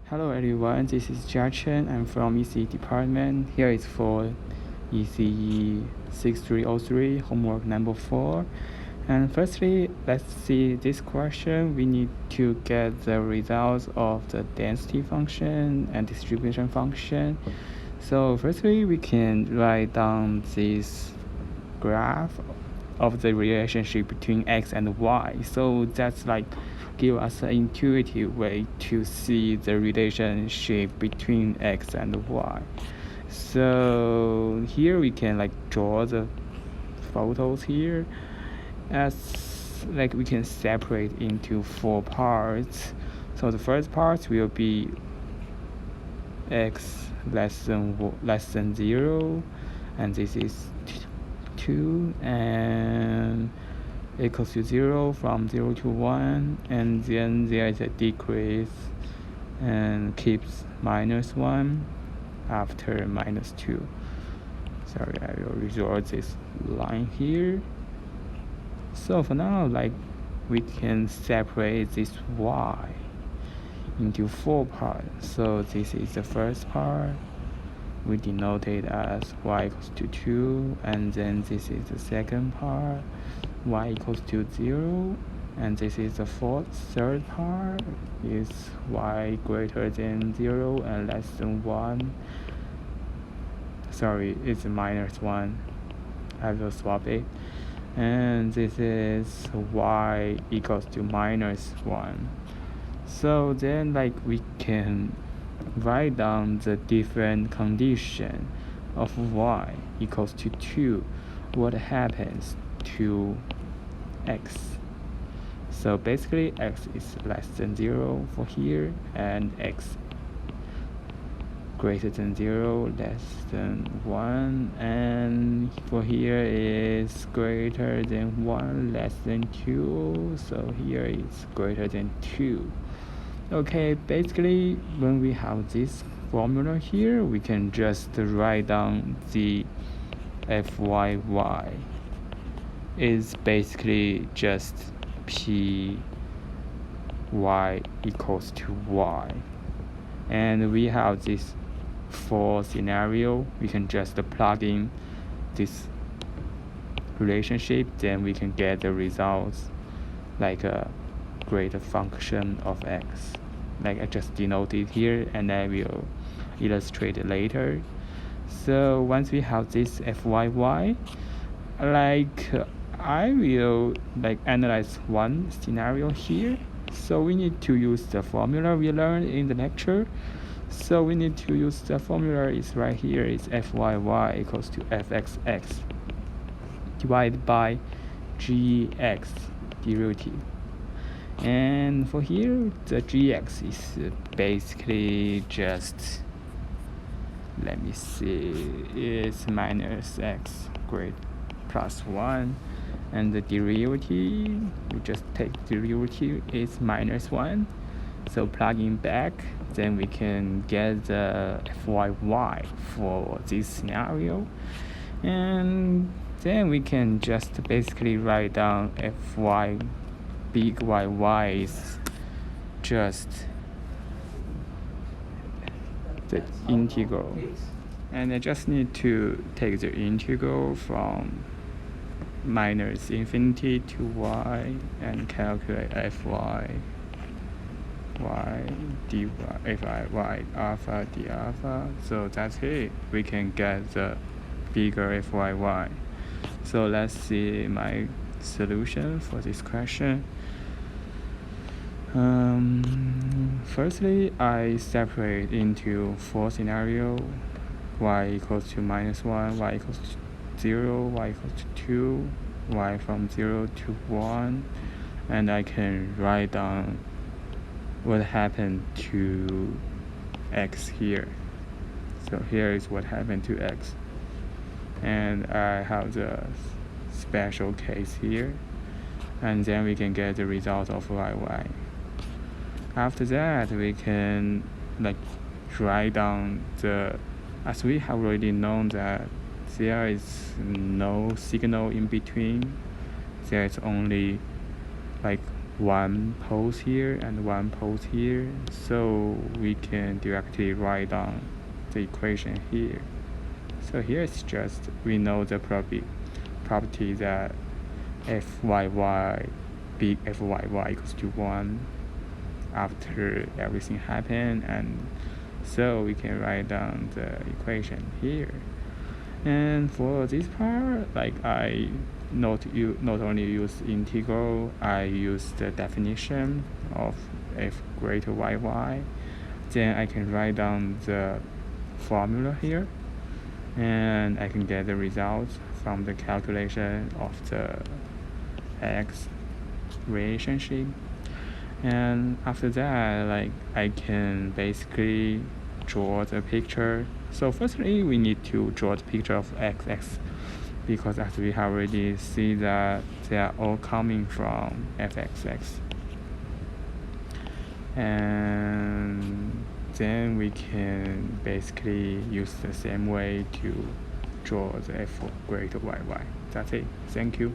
Hello everyone, this is Jiacheng. I'm from ECE department. Here is for ECE6303 homework number 4. And firstly, let's see this question. We need to get the results of the density function and distribution function. So firstly, we can write down this graph of the relationship between x and y. So that's like give us an intuitive way to see the relationship between x and y. So here we can like draw the photos here as like we can separate into 4 parts. So the first part will be x less than 0, and this is 2, and equals to 0 from 0 to 1, and then there is a decrease and keeps -1 after -2. Sorry, I will resolve this line here. So for now, like we can separate this y into 4 parts. So this is the first part. We denote it as y equals to 2, and then this is the second part, y equals to 0, and this is the third part is y greater than 0 and less than 1. Sorry, it's -1. I will swap it. And this is y equals to -1. So then like we can write down the different condition of y equals to 2. What happens to x? So basically x is less than 0 for here, and x greater than 0, less than 1, and for here is greater than 1, less than 2, so here is greater than 2. Okay, basically when we have this formula here, we can just write down the fyy is basically just py equals to y, and we have this 4 scenario. We can just plug in this relationship, then we can get the results like a greater function of x, like I just denoted here, and I will illustrate it later. So once we have this fyy, like I will like analyze one scenario here. So we need to use the formula we learned in the lecture. So we need to use the formula is right here. It's fyy equals to fxx divided by gx derivative. And for here, the gx is basically just, let me see, it's -x great plus 1, and the derivative, we just take derivative is -1. So plugging back, then we can get the fyy for this scenario, and then we can just basically write down fy big y is just the integral, and I just need to take the integral from -infinity to y and calculate fy y dy y alpha d alpha. So that's it. We can get the bigger fyy. So let's see my solution for this question. Firstly, I separate into 4 scenarios: y equals to -1, y equals to 0, y equals to 2, y from 0 to 1, and I can write down what happened to x here. So here is what happened to x, and I have the special case here, and then we can get the result of y. After that, we can like write down the, as we have already known that there is no signal in between, there is only like one pose here and one pose here, so we can directly write down the equation here. So here it's just we know the property that fyy big fyy equals to 1 after everything happened, and so we can write down the equation here. And for this part, like I not only use integral, I use the definition of f greater yy. Then I can write down the formula here, and I can get the results from the calculation of the x relationship. And after that, like I can basically draw the picture. So firstly, we need to draw the picture of x, because as we have already seen that they are all coming from fxx. And then we can basically use the same way to draw the f greater yy. That's it. Thank you.